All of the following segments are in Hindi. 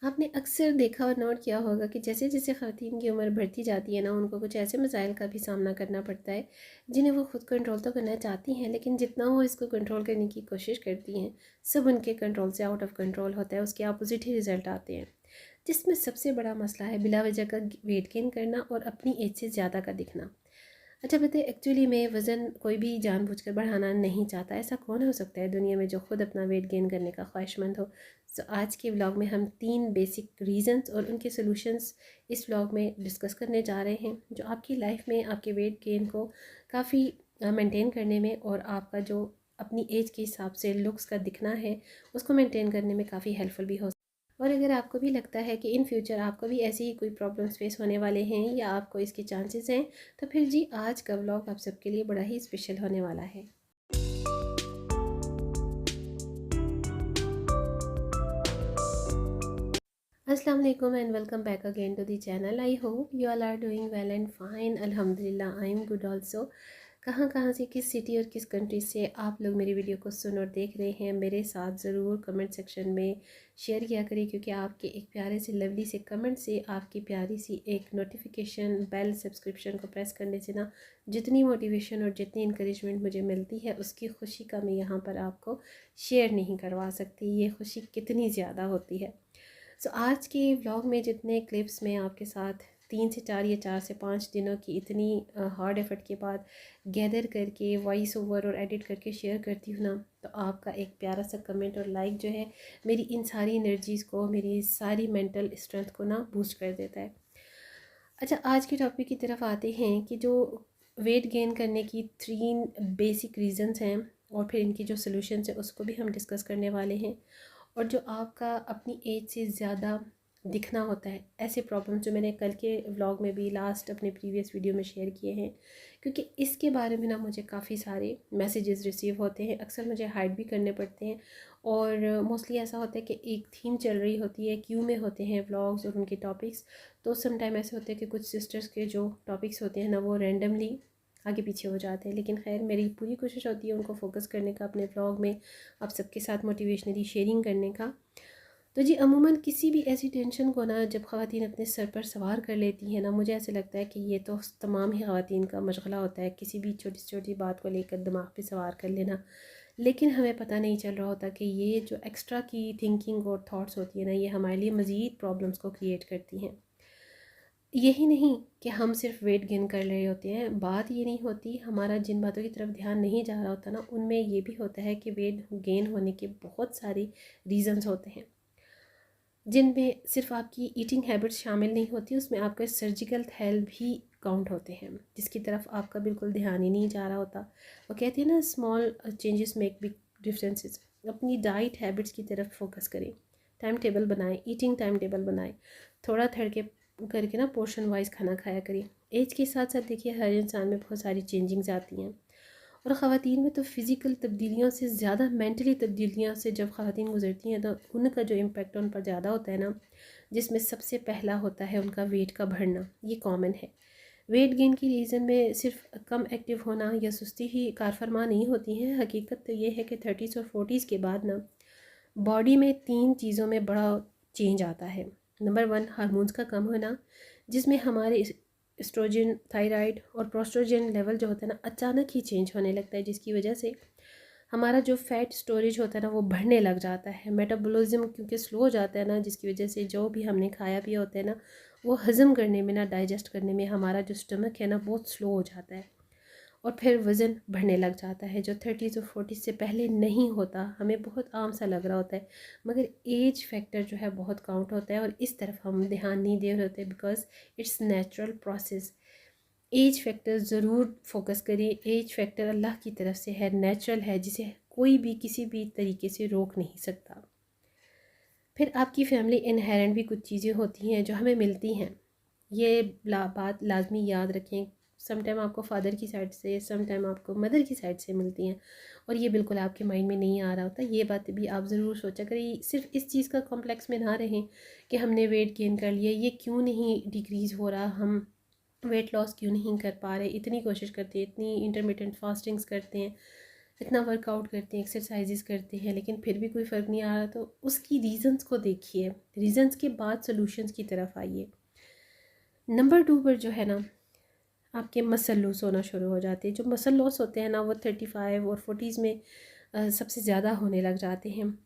आपने अक्सर देखा और नोट किया होगा कि जैसे जैसे ख़वातीन की उम्र बढ़ती जाती है ना, उनको कुछ ऐसे मसाइल का भी सामना करना पड़ता है जिन्हें वो ख़ुद कंट्रोल तो करना चाहती हैं, लेकिन जितना वो इसको कंट्रोल करने की कोशिश करती हैं सब उनके कंट्रोल से आउट ऑफ कंट्रोल होता है। उसके अपोजिट ही रिज़ल्ट आते हैं, जिसमें सबसे बड़ा मसला है बिला वजह का वेट गेन करना और अपनी एज से ज़्यादा का दिखना। अच्छा बताइए, एक्चुअली में वज़न कोई भी जानबूझकर बढ़ाना नहीं चाहता। ऐसा कौन हो सकता है दुनिया में जो ख़ुद अपना वेट गेन करने का ख्वाहिशमंद हो। सो आज के व्लॉग में हम 3 बेसिक रीज़न्स और उनके सॉल्यूशंस इस व्लॉग में डिस्कस करने जा रहे हैं, जो आपकी लाइफ में आपके वेट गेन को काफ़ी मेंटेन करने में और आपका जो अपनी एज के हिसाब से लुक्स का दिखना है उसको मेंटेन करने में काफ़ी हेल्पफुल भी हो। और अगर आपको भी लगता है कि इन फ्यूचर आपको भी ऐसी ही कोई प्रॉब्लम्स फेस होने वाले हैं या आपको इसके चांसेस हैं, तो फिर जी आज का व्लॉग आप सबके लिए बड़ा ही स्पेशल होने वाला है। अस्सलाम वालेकुम and welcome back again to the channel. I hope you all are doing well and fine. अल्हम्दुलिल्लाह आई एम गुड ऑल्सो। कहाँ कहाँ से, किस सिटी और किस कंट्री से आप लोग मेरी वीडियो को सुन और देख रहे हैं, मेरे साथ ज़रूर कमेंट सेक्शन में शेयर किया करिए, क्योंकि आपके एक प्यारे से लवली से कमेंट से, आपकी प्यारी सी एक नोटिफिकेशन बेल सब्सक्रिप्शन को प्रेस करने से ना जितनी मोटिवेशन और जितनी इंकरेजमेंट मुझे मिलती है उसकी ख़ुशी का मैं यहाँ पर आपको शेयर नहीं करवा सकती। ये खुशी कितनी ज़्यादा होती है। सो आज के व्लॉग में जितने क्लिप्स मैं आपके साथ 3 से 4 या 4 से 5 दिनों की इतनी हार्ड एफर्ट के बाद गैदर करके वॉइस ओवर और एडिट करके शेयर करती हूँ ना, तो आपका एक प्यारा सा कमेंट और लाइक जो है मेरी इन सारी एनर्जीज़ को, मेरी सारी मेंटल स्ट्रेंथ को ना बूस्ट कर देता है। अच्छा, आज के टॉपिक की तरफ आते हैं कि जो वेट गेन करने की 3 बेसिक रीज़न्स हैं और फिर इनकी जो सॉल्यूशंस हैं उसको भी हम डिस्कस करने वाले हैं। और जो आपका अपनी एज से ज़्यादा दिखना होता है, ऐसे प्रॉब्लम्स जो मैंने कल के व्लॉग में भी लास्ट अपने प्रीवियस वीडियो में शेयर किए हैं, क्योंकि इसके बारे में ना मुझे काफ़ी सारे मैसेजेस रिसीव होते हैं, अक्सर मुझे हाइड भी करने पड़ते हैं। और मोस्टली ऐसा होता है कि एक थीम चल रही होती है, क्यों में होते हैं व्लॉग्स और उनके टॉपिक्स। तो सम टाइम ऐसे होते हैं कि कुछ सिस्टर्स के जो टॉपिक्स होते हैं ना वो रैंडमली आगे पीछे हो जाते हैं, लेकिन खैर मेरी पूरी कोशिश होती है उनको फोकस करने का अपने व्लॉग में, आप सबके साथ मोटिवेशनली शेयरिंग करने का। तो जी अमूमन किसी भी ऐसी टेंशन को ना जब ख़वातीन अपने सर पर सवार कर लेती हैं ना, मुझे ऐसे लगता है कि ये तो तमाम ही ख़वातीन का मशगला होता है, किसी भी छोटी से छोटी बात को लेकर दिमाग पे सवार कर लेना। लेकिन हमें पता नहीं चल रहा होता कि ये जो एक्स्ट्रा की थिंकिंग और थॉट्स होती है ना, ये हमारे लिए मज़ीद प्रॉब्लम्स को क्रिएट करती हैं। यही नहीं कि हम सिर्फ वेट गेन कर रहे होते हैं, बात ये नहीं होती, हमारा जिन बातों की तरफ ध्यान नहीं जा रहा होता ना, उनमें ये भी होता है कि वेट गेन होने के बहुत सारे रीज़न्स होते हैं, जिनमें सिर्फ आपकी ईटिंग हैबिट्स शामिल नहीं होती, उसमें आपका सर्जिकल हेल्थ भी काउंट होते हैं, जिसकी तरफ आपका बिल्कुल ध्यान ही नहीं जा रहा होता। वो कहते हैं ना, small changes make big differences. अपनी डाइट हैबिट्स की तरफ फोकस करें, टाइम टेबल बनाएं, ईटिंग टाइम टेबल बनाएं, थोड़ा थड़के करके ना पोर्शन वाइज खाना खाया करिए। एज के साथ साथ देखिए हर इंसान में बहुत सारी चेंजिंग्स आती हैं, और ख़वातीन में तो फ़िज़िकल तब्दीलियों से ज़्यादा मेंटली तब्दीलियों से जब ख़वातीन गुजरती हैं तो उनका जो इम्पेक्ट उन पर ज़्यादा होता है ना, जिसमें सबसे पहला होता है उनका वेट का बढ़ना। ये कॉमन है। वेट गेन की रीज़न में सिर्फ कम एक्टिव होना या सुस्ती ही कारफरमा नहीं होती हैं। हकीकत तो ये है कि 30s और 40s के बाद ना बॉडी में 3 चीज़ों में बड़ा चेंज आता है। नंबर 1, हार्मोन्स का कम होना, जिसमें हमारे एस्ट्रोजन, थायराइड और प्रोस्ट्रोजन लेवल जो होता है ना अचानक ही चेंज होने लगता है, जिसकी वजह से हमारा जो फैट स्टोरेज होता है ना वो बढ़ने लग जाता है। मेटाबॉलिज्म क्योंकि स्लो हो जाता है ना, जिसकी वजह से जो भी हमने खाया पिया होता है ना वो हज़म करने में ना, डाइजेस्ट करने में हमारा जो स्टमक है ना बहुत स्लो हो जाता है, और फिर वज़न बढ़ने लग जाता है, जो 30s और 40s से पहले नहीं होता। हमें बहुत आम सा लग रहा होता है, मगर एज फैक्टर जो है बहुत काउंट होता है और इस तरफ हम ध्यान नहीं दे रहे होते, because it's natural process. Age factor ज़रूर फोकस करिए। एज फैक्टर अल्लाह की तरफ से है, नेचुरल है, जिसे कोई भी किसी भी तरीके से रोक नहीं सकता। फिर आपकी फैमिली इनहेरेंट भी कुछ चीज़ें होती हैं जो हमें मिलती हैं, ये बात लाजमी याद रखें। सम टाइम आपको फादर की साइड से, सम टाइम आपको मदर की साइड से मिलती हैं, और ये बिल्कुल आपके माइंड में नहीं आ रहा होता। ये बात भी आप ज़रूर सोचा करें। सिर्फ इस चीज़ का कॉम्प्लेक्स में ना रहें कि हमने वेट गेन कर लिया, ये क्यों नहीं डिक्रीज़ हो रहा, हम वेट लॉस क्यों नहीं कर पा रहे, इतनी कोशिश करते हैं, इतनी इंटरमिटेंट फास्टिंग्स करते हैं, इतना वर्कआउट करते हैं, एक्सरसाइजेस करते हैं, लेकिन फिर भी कोई फ़र्क नहीं आ रहा, तो उसकी रीज़न्स को देखिए, रीज़न्स के बाद सॉल्यूशंस की तरफ आइए। नंबर 2 पर जो है ना, आपके मसल लॉस होना शुरू हो जाते हैं। जो मसल लॉस होते हैं ना, वो 35 और 40s में सबसे ज़्यादा होने लग जाते हैं।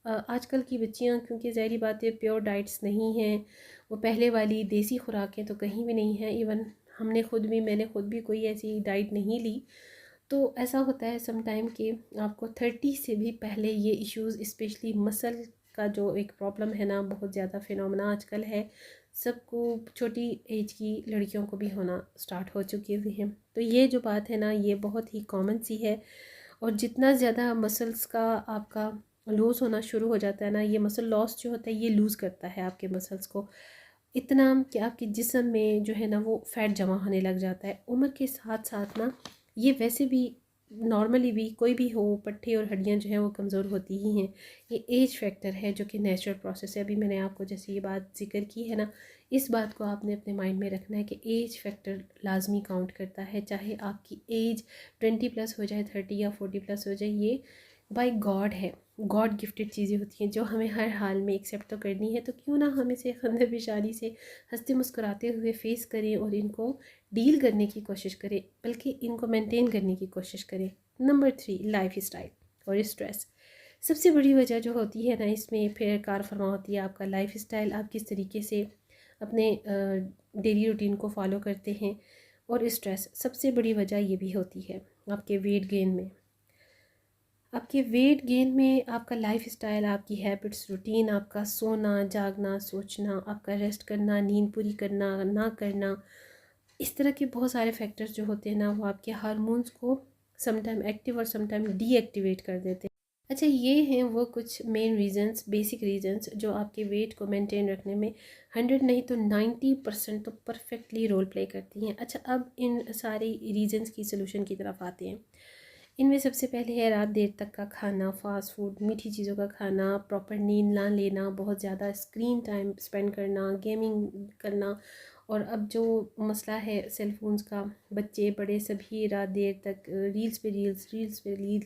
आजकल की बच्चियां, क्योंकि ज़ाहिर बात है प्योर डाइट्स नहीं हैं, वो पहले वाली देसी खुराकें तो कहीं भी नहीं हैं। इवन मैंने खुद भी कोई ऐसी डाइट नहीं ली। तो ऐसा होता है सम टाइम कि आपको 30 से भी पहले ये इश्यूज़, स्पेशली मसल का जो एक प्रॉब्लम है ना, बहुत ज़्यादा फिनोमेना आजकल है, सबको, छोटी एज की लड़कियों को भी होना स्टार्ट हो चुकी हुई हैं। तो ये जो बात है ना, ये बहुत ही कॉमन सी है। और जितना ज़्यादा मसल्स का आपका लूज़ होना शुरू हो जाता है ना, ये मसल लॉस जो होता है ये लूज़ करता है आपके मसल्स को, इतना कि आपके जिस्म में जो है ना वो फ़ैट जमा होने लग जाता है। उम्र के साथ साथ ना, ये वैसे भी नॉर्मली भी कोई भी हो, पट्टे और हड्डियां जो हैं वो कमज़ोर होती ही हैं। ये एज फैक्टर है जो कि नेचुरल प्रोसेस है। अभी मैंने आपको जैसे ये बात जिक्र की है ना, इस बात को आपने अपने माइंड में रखना है कि एज फैक्टर लाजमी काउंट करता है। चाहे आपकी एज 20+ हो जाए, 30 या 40+ हो जाए, ये बाय गॉड है, गॉड गिफ्टेड चीज़ें होती हैं जो हमें हर हाल में एक्सेप्ट तो करनी है। तो क्यों ना हम इसे खंदे बिशारी से हंसते मुस्कुराते हुए फेस करें और इनको डील करने की कोशिश करें, बल्कि इनको मेंटेन करने की कोशिश करें। नंबर 3, लाइफ स्टाइल और स्ट्रेस। सबसे बड़ी वजह जो होती है ना, इसमें फिर कार फरमा होती है आपका लाइफ स्टाइल, आप किस तरीके से अपने डेली रूटीन को फॉलो करते हैं। और स्ट्रेस सबसे बड़ी वजह ये भी होती है आपके वेट गेन में। आपके वेट गेन में आपका लाइफ स्टाइल, आपकी हैबिट्स, रूटीन, आपका सोना, जागना, सोचना, आपका रेस्ट करना, नींद पूरी करना ना करना, इस तरह के बहुत सारे फैक्टर्स जो होते हैं ना, वो आपके हार्मोन्स को समटाइम एक्टिव और समटाइम डीएक्टिवेट कर देते हैं। अच्छा, ये हैं वो कुछ मेन रीजंस, बेसिक रीजंस जो आपके वेट को मेंटेन रखने में 100 नहीं तो 90% तो परफेक्टली रोल प्ले करती हैं। अच्छा, अब इन सारे रीजंस की सोल्यूशन की तरफ आते हैं। इनमें सबसे पहले है रात देर तक का खाना, फास्ट फूड, मीठी चीज़ों का खाना, प्रॉपर नींद ना लेना, बहुत ज़्यादा स्क्रीन टाइम स्पेंड करना, गेमिंग करना। और अब जो मसला है सेल फोन्स का, बच्चे बड़े सभी रात देर तक रील्स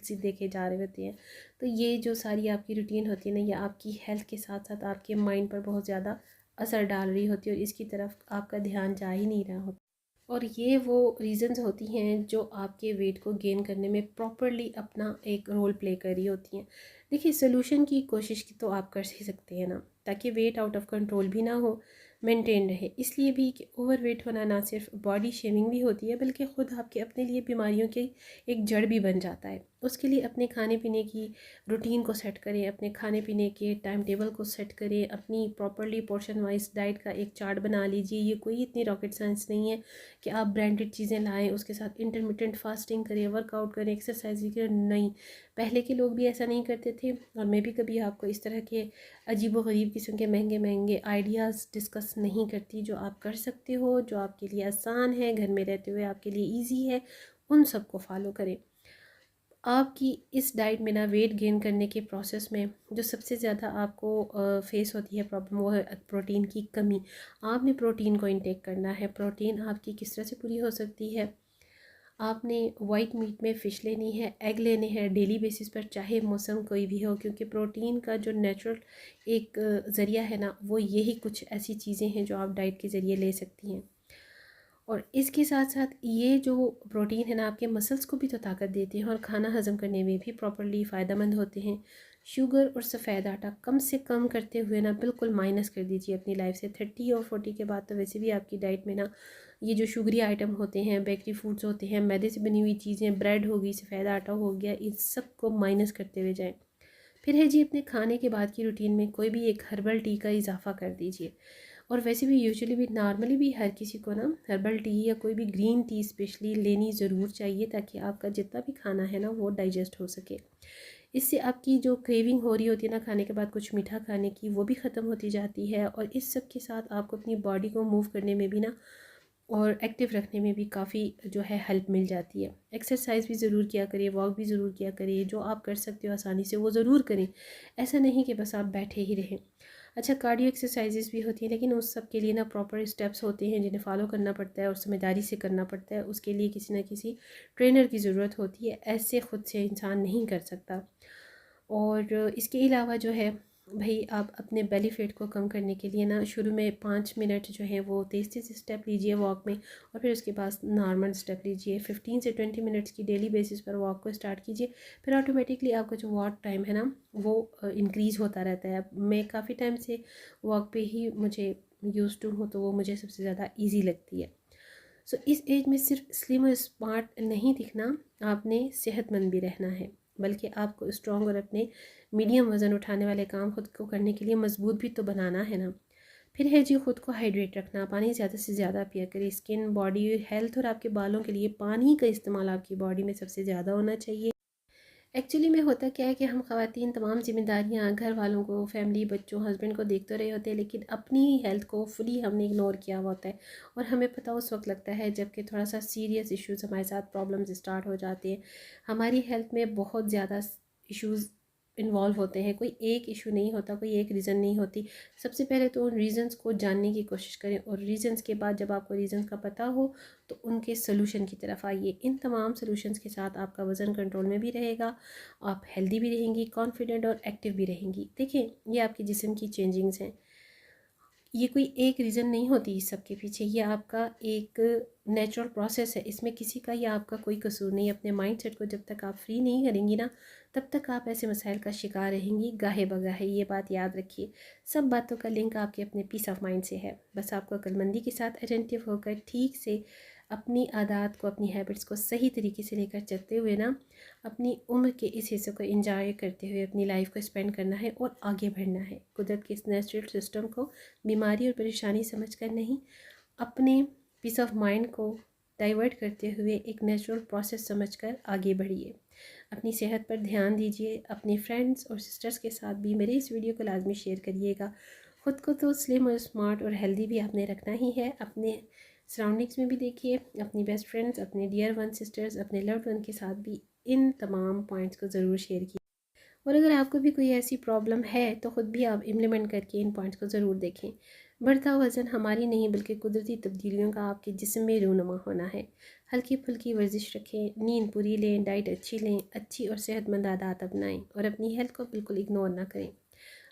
ही देखे जा रहे होते हैं। तो ये जो सारी आपकी रूटीन होती है ना, ये आपकी हेल्थ के साथ साथ आपके माइंड पर बहुत ज़्यादा असर डाल रही होती है, और इसकी तरफ आपका ध्यान जा ही नहीं रहा होता। और ये वो रीज़न्स होती हैं जो आपके वेट को गेन करने में प्रॉपरली अपना एक रोल प्ले कर रही होती हैं। देखिए, सोल्यूशन की कोशिश की तो आप कर ही सकते हैं ना, ताकि वेट आउट ऑफ कंट्रोल भी ना हो, मेंटेन रहे। इसलिए भी कि ओवर वेट होना ना सिर्फ बॉडी शेमिंग भी होती है, बल्कि ख़ुद आपके अपने लिए बीमारियों की एक जड़ भी बन जाता है। उसके लिए अपने खाने पीने की रूटीन को सेट करें, अपने खाने पीने के टाइम टेबल को सेट करें, अपनी प्रॉपरली पोर्शन वाइज डाइट का एक चार्ट बना लीजिए। ये कोई इतनी रॉकेट साइंस नहीं है कि आप ब्रांडेड चीज़ें लाएं, उसके साथ इंटरमिटेंट फास्टिंग करें, वर्कआउट करें, एक्सरसाइज करें। नहीं, पहले के लोग भी ऐसा नहीं करते थे, और मैं भी कभी आपको इस तरह के अजीबोगरीब किस्म के महंगे महंगे आइडियाज़ डिस्कस नहीं करती। जो आप कर सकते हो, जो आपके लिए आसान है, घर में रहते हुए आपके लिए ईजी है, उन सबको फॉलो करें। आपकी इस डाइट में ना, वेट गेन करने के प्रोसेस में जो सबसे ज़्यादा आपको फेस होती है प्रॉब्लम, वो है प्रोटीन की कमी। आपने प्रोटीन को इनटेक करना है। प्रोटीन आपकी किस तरह से पूरी हो सकती है? आपने वाइट मीट में फ़िश लेनी है, एग लेने हैं डेली बेसिस पर, चाहे मौसम कोई भी हो, क्योंकि प्रोटीन का जो नेचुरल एक ज़रिया है ना, वो यही कुछ ऐसी चीज़ें हैं जो आप डाइट के ज़रिए ले सकती हैं। और इसके साथ साथ ये जो प्रोटीन है ना, आपके मसल्स को भी तो ताकत देते हैं, और खाना हज़म करने में भी प्रॉपर्ली फ़ायदेमंद होते हैं। शुगर और सफ़ेद आटा कम से कम करते हुए ना, बिल्कुल माइनस कर दीजिए अपनी लाइफ से। 30 और 40 के बाद तो वैसे भी आपकी डाइट में ना, ये जो शुगरी आइटम होते हैं, बेकरी फूड्स होते हैं, मैदे से बनी हुई चीज़ें, ब्रेड होगी, सफ़ेद आटा हो गया, इन सब को माइनस करते हुए जाएँ। फिर है जी, अपने खाने के बाद की रूटीन में कोई भी एक हर्बल टी का इजाफा कर दीजिए। और वैसे भी यूजुअली भी नॉर्मली भी हर किसी को ना हर्बल टी या कोई भी ग्रीन टी स्पेशली लेनी ज़रूर चाहिए, ताकि आपका जितना भी खाना है ना, वो डाइजेस्ट हो सके। इससे आपकी जो क्रेविंग हो रही होती है ना खाने के बाद कुछ मीठा खाने की, वो भी ख़त्म होती जाती है। और इस सब के साथ आपको अपनी बॉडी को मूव करने में भी ना, और एक्टिव रखने में भी काफ़ी जो है हेल्प मिल जाती है। एक्सरसाइज भी ज़रूर किया करिए, वॉक भी ज़रूर किया करिए, जो आप कर सकते हो आसानी से वो ज़रूर करें। ऐसा नहीं कि बस आप बैठे ही रहें। अच्छा, कार्डियो एक्सरसाइजेस भी होती हैं, लेकिन उस सब के लिए ना प्रॉपर स्टेप्स होते हैं जिन्हें फॉलो करना पड़ता है और समझदारी से करना पड़ता है। उसके लिए किसी न किसी ट्रेनर की ज़रूरत होती है, ऐसे ख़ुद से इंसान नहीं कर सकता। और इसके अलावा जो है भाई, आप अपने बेली फैट को कम करने के लिए ना शुरू में 5 मिनट जो है वो तेज़ तेज़ स्टेप लीजिए वॉक में, और फिर उसके बाद नॉर्मल स्टेप लीजिए। 15 से 20 मिनट्स की डेली बेसिस पर वॉक को स्टार्ट कीजिए। फिर ऑटोमेटिकली आपका जो वॉक टाइम है ना वो इंक्रीज़ होता रहता है। मैं काफ़ी टाइम से वॉक पे ही मुझे यूज़ टू हूँ, तो वो मुझे सबसे ज़्यादा ईजी लगती है। सो इस एज में सिर्फ स्लिम और स्मार्ट नहीं दिखना, आपने सेहतमंद भी रहना है, बल्कि आपको स्ट्रॉन्ग और अपने मीडियम वज़न उठाने वाले काम खुद को करने के लिए मजबूत भी तो बनाना है ना। फिर है जी, खुद को हाइड्रेट रखना, पानी ज़्यादा से ज़्यादा पिया करिए। स्किन, बॉडी हेल्थ और आपके बालों के लिए पानी का इस्तेमाल आपकी बॉडी में सबसे ज़्यादा होना चाहिए। एक्चुअली में होता क्या है कि हम ख़वातीन तमाम ज़िम्मेदारियाँ घर वालों को, फैमिली, बच्चों, हस्बैंड को देख तो रहे होते हैं, लेकिन अपनी हेल्थ को फुली हमने इग्नोर किया हुआ होता है। और हमें पता उस वक्त लगता है जबकि थोड़ा सा सीरियस इश्यूज़ हमारे साथ प्रॉब्लम्स स्टार्ट हो जाते हैं। हमारी हेल्थ में बहुत ज़्यादा इश्यूज़ इन्वॉल्व होते हैं, कोई एक इशू नहीं होता, कोई एक रीज़न नहीं होती। सबसे पहले तो उन रीज़न्स को जानने की कोशिश करें, और रीज़न्स के बाद जब आपको रीज़न्स का पता हो तो उनके सोल्यूशन की तरफ आइए। इन तमाम सोल्यूशंस के साथ आपका वज़न कंट्रोल में भी रहेगा, आप हेल्दी भी रहेंगी, कॉन्फिडेंट और एक्टिव भी रहेंगी। देखिए, ये आपकी जिस्म की चेंजिंग्स हैं, ये कोई एक रीज़न नहीं होती इस सब के पीछे, ये आपका एक नेचुरल प्रोसेस है। इसमें किसी का या आपका कोई कसूर नहीं। अपने माइंडसेट को जब तक आप फ्री नहीं करेंगी ना, तब तक आप ऐसे मसाइल का शिकार रहेंगी गाहे बगाहे। ये बात याद रखिए। सब बातों का लिंक आपके अपने पीस ऑफ माइंड से है। बस आपको अक्लमंदी के साथ अटेंटिव होकर ठीक से अपनी आदत को, अपनी हैबिट्स को सही तरीके से लेकर चलते हुए ना, अपनी उम्र के इस हिस्से को एंजॉय करते हुए अपनी लाइफ को स्पेंड करना है और आगे बढ़ना है। कुदरत के इस नेचुरल सिस्टम को बीमारी और परेशानी समझकर नहीं, अपने पीस ऑफ माइंड को डाइवर्ट करते हुए एक नेचुरल प्रोसेस समझकर आगे बढ़िए। अपनी सेहत पर ध्यान दीजिए। अपने फ्रेंड्स और सिस्टर्स के साथ भी मेरे इस वीडियो को लाजमी शेयर करिएगा। ख़ुद को तो स्लिम और स्मार्ट और हेल्दी भी आपने रखना ही है। अपने सराउंडिंग्स में भी देखिए, अपनी बेस्ट फ्रेंड्स, अपने डियर वन सिस्टर्स, अपने लव्ड वन के साथ भी इन तमाम पॉइंट्स को ज़रूर शेयर कीजिए। और अगर आपको भी कोई ऐसी प्रॉब्लम है तो ख़ुद भी आप इम्प्लीमेंट करके इन पॉइंट्स को ज़रूर देखें। बढ़ता वज़न हमारी नहीं बल्कि कुदरती तब्दीलियों का आपके जिस्म में रूनुमा होना है। हल्की फुल्की वर्जिश रखें, नींद पूरी लें, डाइट अच्छी लें, अच्छी और सेहतमंद आदत अपनाएं, और अपनी हेल्थ को बिल्कुल इग्नोर ना करें।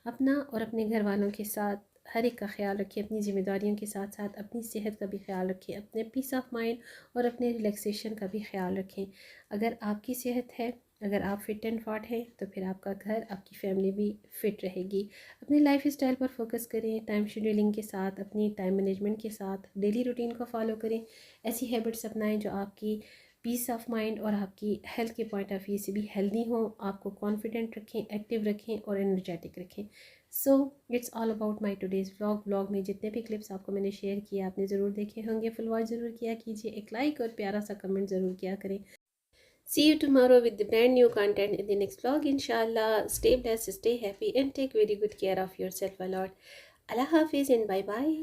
अपना और अपने घर वालों के साथ हर एक का ख्याल रखें। अपनी ज़िम्मेदारियों के साथ साथ अपनी सेहत का भी ख्याल रखें। अपने पीस ऑफ माइंड और अपने रिलैक्सेशन का भी ख्याल रखें। अगर आपकी सेहत है, अगर आप फिट एंड फाट हैं, तो फिर आपका घर, आपकी फैमिली भी फिट रहेगी। अपनी लाइफ स्टाइल पर फोकस करें, टाइम शेड्यूलिंग के साथ, अपनी टाइम मैनेजमेंट के साथ डेली रूटीन को फॉलो करें। ऐसी हैबिट्स अपनाएं जो आपकी पीस ऑफ माइंड और आपकी हेल्थ के पॉइंट ऑफ व्यू से भी हेल्दी हों, आपको कॉन्फिडेंट रखें, एक्टिव रखें और एनर्जेटिक रखें। So it's all about my today's vlog में जितने भी क्लिप्स आपको मैंने शेयर किए आपने ज़रूर देखे होंगे। फुल वॉच ज़रूर किया कीजिए, एक लाइक और प्यारा सा कमेंट ज़रूर किया करें। See you tomorrow with the brand new content in the next vlog. Inshallah, stay blessed, stay happy, and take very good care of yourself a lot. Allah Hafiz and bye bye.